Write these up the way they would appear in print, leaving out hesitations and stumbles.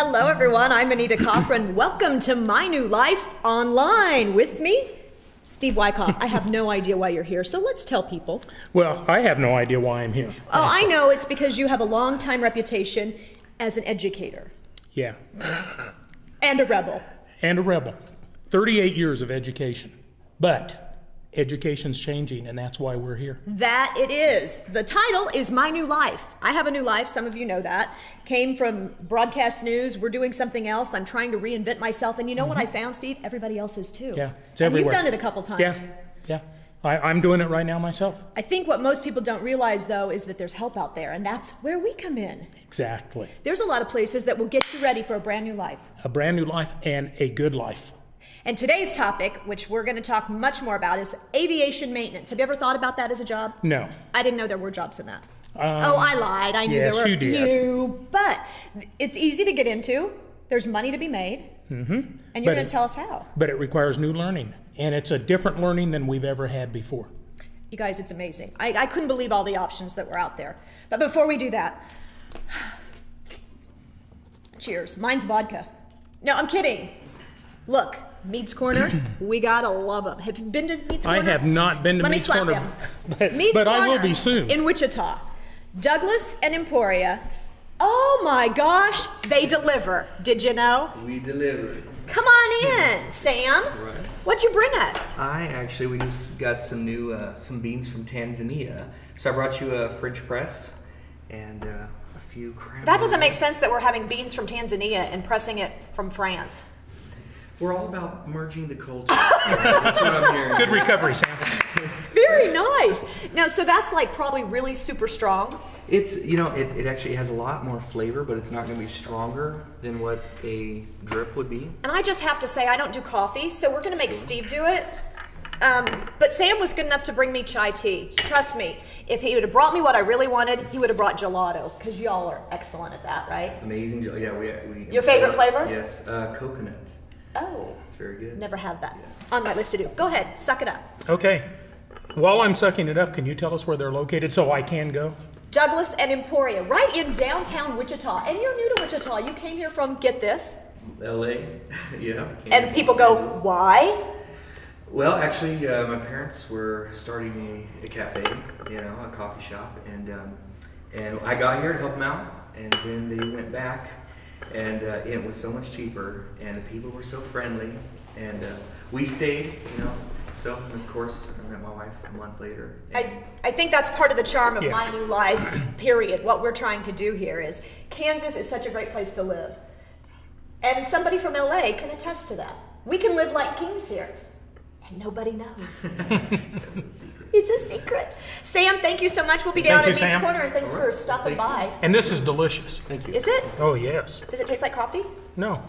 Hello, everyone. I'm Anita Cochran. Welcome to My New Life Online. With me, Steve Wyckoff. I have no idea why you're here, so let's tell people. Well, I have no idea why I'm here. Oh, I know. It's because you have a long-time reputation as an educator. Yeah. And a rebel. And a rebel. 38 years of education. But education's changing, and that's why we're here. That it is. The title is My New Life. I have a new life. Some of you know that. Came from broadcast news. We're doing something else. I'm trying to reinvent myself. And you know what I found, Steve? Everybody else is too. Yeah, it's and everywhere. You've done it a couple times. Yeah. I'm doing it right now myself. I think what most people don't realize, though, is that there's help out there, and that's where we come in. Exactly. There's a lot of places that will get you ready for a brand new life. A brand new life and a good life. And today's topic, which we're going to talk much more about, is aviation maintenance. Have you ever thought about that as a job? No. I didn't know there were jobs in that. I lied. I knew yes, there were a you few. But it's easy to get into. There's money to be made. Mm-hmm. And you're going to tell us how. But it requires new learning. And it's a different learning than we've ever had before. You guys, it's amazing. I couldn't believe all the options that were out there. But before we do that, cheers. Mine's vodka. No, I'm kidding. Look. Mead's Corner, we gotta love them. Have you been to Mead's Corner? I have not been to Mead's Corner, but I will be soon. In Wichita. Douglas and Emporia. Oh my gosh, they deliver. Did you know? We deliver. Come on in, Sam. Right. What'd you bring us? We just got some new, some beans from Tanzania. So I brought you a French press and a few cranberries. That doesn't make sense that we're having beans from Tanzania and pressing it from France. We're all about merging the culture. That's what I'm hearing. Good recovery, Sam. Very nice. Now, so that's like probably really super strong. It's, it actually has a lot more flavor, but it's not going to be stronger than what a drip would be. And I just have to say, I don't do coffee, so we're going to make Steve do it. But Sam was good enough to bring me chai tea. Trust me, if he would have brought me what I really wanted, he would have brought gelato, because y'all are excellent at that, right? Amazing. Yeah, we Your favorite flavor? Yes, coconut. Oh. It's very good. Never had that. Yes. On my list to do. Go ahead, suck it up. Okay. While I'm sucking it up, can you tell us where they're located so I can go? Douglas and Emporia, right in downtown Wichita. And you're new to Wichita. You came here from, get this? LA, yeah. And people go, why? Well, actually, my parents were starting a cafe, a coffee shop, and I got here to help them out, and then they went back, and it was so much cheaper, and the people were so friendly, and we stayed, So, of course, I met my wife a month later. I think that's part of the charm of My New Life, period. What we're trying to do here is, Kansas is such a great place to live. And somebody from LA can attest to that. We can live like kings here. And nobody knows. It's a secret. Sam, thank you so much. We'll be down at Mead's Corner, and thanks for stopping by. And this is delicious. Thank you. Is it? Oh, yes. Does it taste like coffee? No.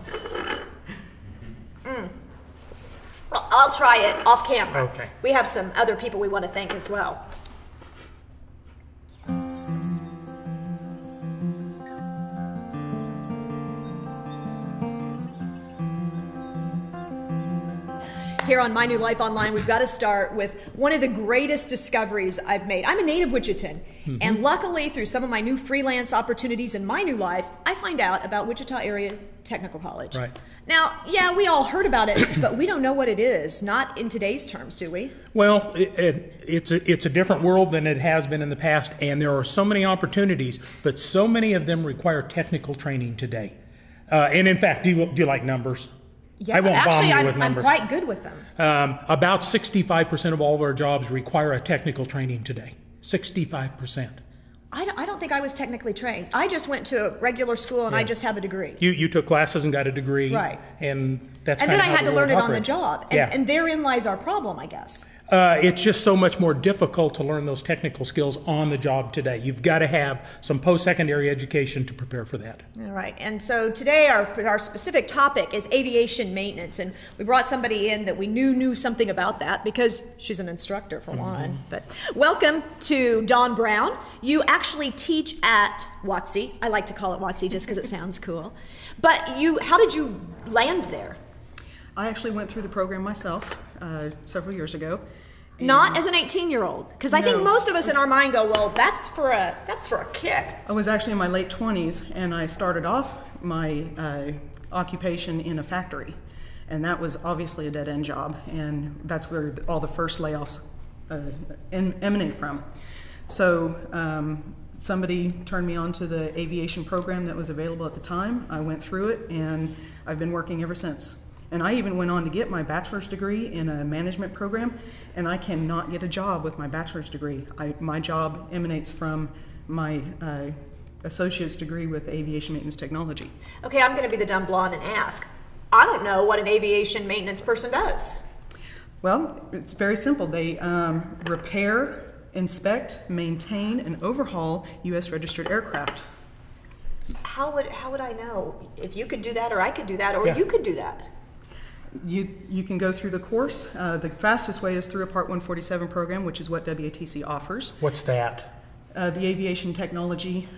Well, I'll try it off camera. Okay. We have some other people we want to thank as well. Here on My New Life Online, we've got to start with one of the greatest discoveries I've made. I'm a native Wichitan, and luckily through some of my new freelance opportunities in my new life, I find out about Wichita Area Technical College. Right. Now, yeah, we all heard about it, but we don't know what it is. Not in today's terms, do we? Well, it's a different world than it has been in the past, and there are so many opportunities, but so many of them require technical training today. And in fact, do you like numbers? Yeah, I won't actually, bomb you with numbers. I'm quite good with them. About 65% of all of our jobs require a technical training today. 65%. I don't think I was technically trained. I just went to a regular school and I just have a degree. You took classes and got a degree. Right. And that's and kind then of I had to how learn it on operate. the job. And, Yeah. and therein lies our problem, I guess. It's just so much more difficult to learn those technical skills on the job today. You've got to have some post-secondary education to prepare for that. All right. And so today our specific topic is aviation maintenance. And we brought somebody in that we knew something about that because she's an instructor for one. But welcome to Dawn Brown. You actually teach at WATC. I like to call it WATC just because it sounds cool. But how did you land there? I actually went through the program myself several years ago. Not as an 18-year-old, because I think most of us in our mind go, well, that's for a kick. I was actually in my late 20s, and I started off my occupation in a factory. And that was obviously a dead-end job, and that's where all the first layoffs emanate from. So somebody turned me on to the aviation program that was available at the time. I went through it, and I've been working ever since. And I even went on to get my bachelor's degree in a management program, and I cannot get a job with my bachelor's degree. My job emanates from my associate's degree with aviation maintenance technology. Okay, I'm going to be the dumb blonde and ask. I don't know what an aviation maintenance person does. Well, it's very simple. They repair, inspect, maintain, and overhaul U.S. registered aircraft. How would I know if you could do that, or I could do that, or you could do that? You can go through the course. The fastest way is through a Part 147 program, which is what WATC offers. What's that? The Aviation Technology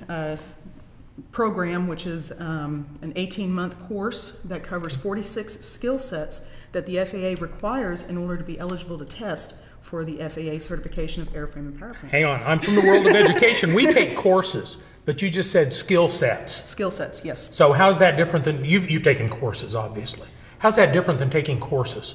program, which is an 18-month course that covers 46 skill sets that the FAA requires in order to be eligible to test for the FAA certification of airframe and power plant. Hang on, I'm from the world of education. We take courses, but you just said skill sets. Skill sets, yes. So how's that different than, you've taken courses, obviously. How's that different than taking courses?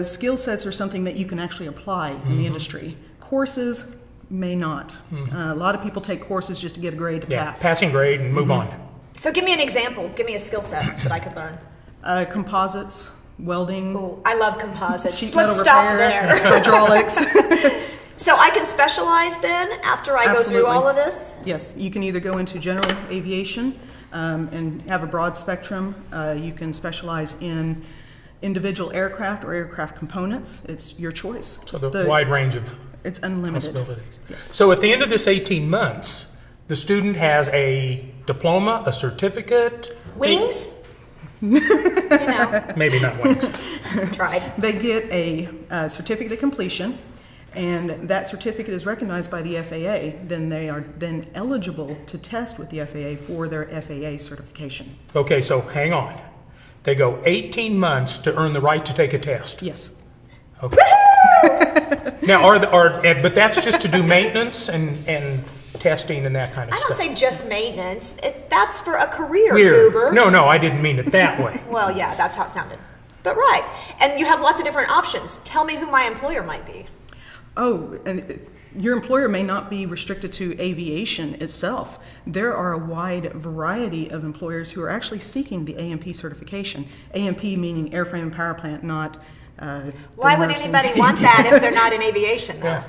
Skill sets are something that you can actually apply in the industry. Courses may not. A lot of people take courses just to get a grade to pass. Passing grade and move on. So give me an example. Give me a skill set that I could learn. Composites, welding. Ooh, I love composites. Sheet Let's metal stop repair, there. hydraulics. So I can specialize then after I go through all of this? Yes, you can either go into general aviation and have a broad spectrum. You can specialize in individual aircraft or aircraft components. It's your choice. So the wide range of it's unlimited possibilities. Yes. So at the end of this 18 months, the student has a diploma, a certificate. Wings? You know. Maybe not wings. Tried. They get a certificate of completion, and that certificate is recognized by the FAA. Then they are then eligible to test with the FAA for their FAA certification. Okay, so hang on. They go 18 months to earn the right to take a test. Yes. Okay. Now, but that's just to do maintenance and testing and that kind of I stuff. don't say just maintenance. That's for a career, Goober. No, I didn't mean it that way. Well, yeah, that's how it sounded. But right. And you have lots of different options. Tell me who my employer might be. Oh, and your employer may not be restricted to aviation itself. There are a wide variety of employers who are actually seeking the AMP certification. AMP meaning airframe and power plant, not Why would anybody want that if they're not in aviation, though?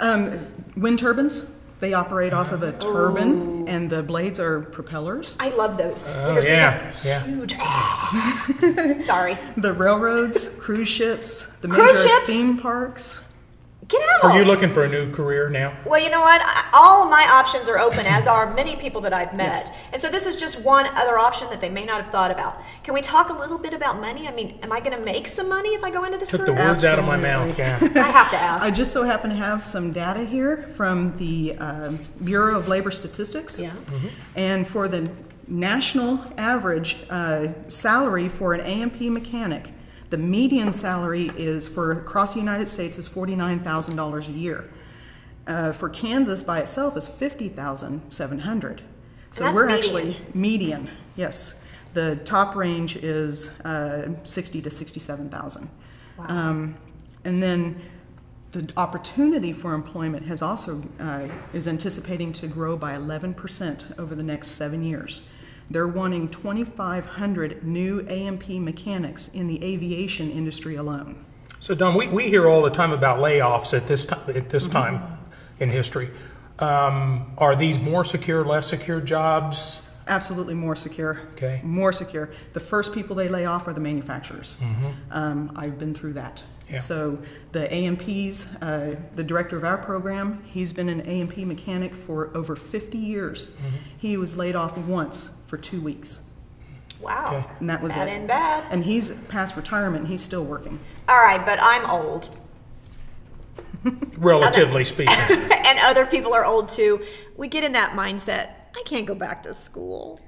Yeah. Wind turbines, they operate off of a turbine, and the blades are propellers. I love those. Oh, yeah. Huge. Sorry. The railroads, cruise ships, the Cruise major ships? theme parks. Get out. Are you looking for a new career now? Well, you know what? All of my options are open, as are many people that I've met. Yes. And so this is just one other option that they may not have thought about. Can we talk a little bit about money? I mean, am I going to make some money if I go into this Took the career? words out of my Absolutely. mouth, yeah. I have to ask. I just so happen to have some data here from the Bureau of Labor Statistics. Yeah. And for the national average salary for an AMP mechanic, the median salary is for across the United States is $49,000 a year. For Kansas by itself is $50,700. So that's we're median. actually median. Yes, the top range is $60,000 to $67,000. Wow. And then the opportunity for employment has also is anticipating to grow by 11% over the next 7 years. They're wanting 2,500 new AMP mechanics in the aviation industry alone. So, Don, we hear all the time about layoffs at this time in history. Are these more secure, less secure jobs? Absolutely more secure. Okay. More secure. The first people they lay off are the manufacturers. I've been through that. Yeah. So the AMPs, the director of our program, he's been an AMP mechanic for over 50 years. He was laid off once for 2 weeks. Wow. Okay. And that was Bad it. and bad. And he's past retirement. He's still working. All right, but I'm old. Relatively speaking. And other people are old too. We get in that mindset. I can't go back to school.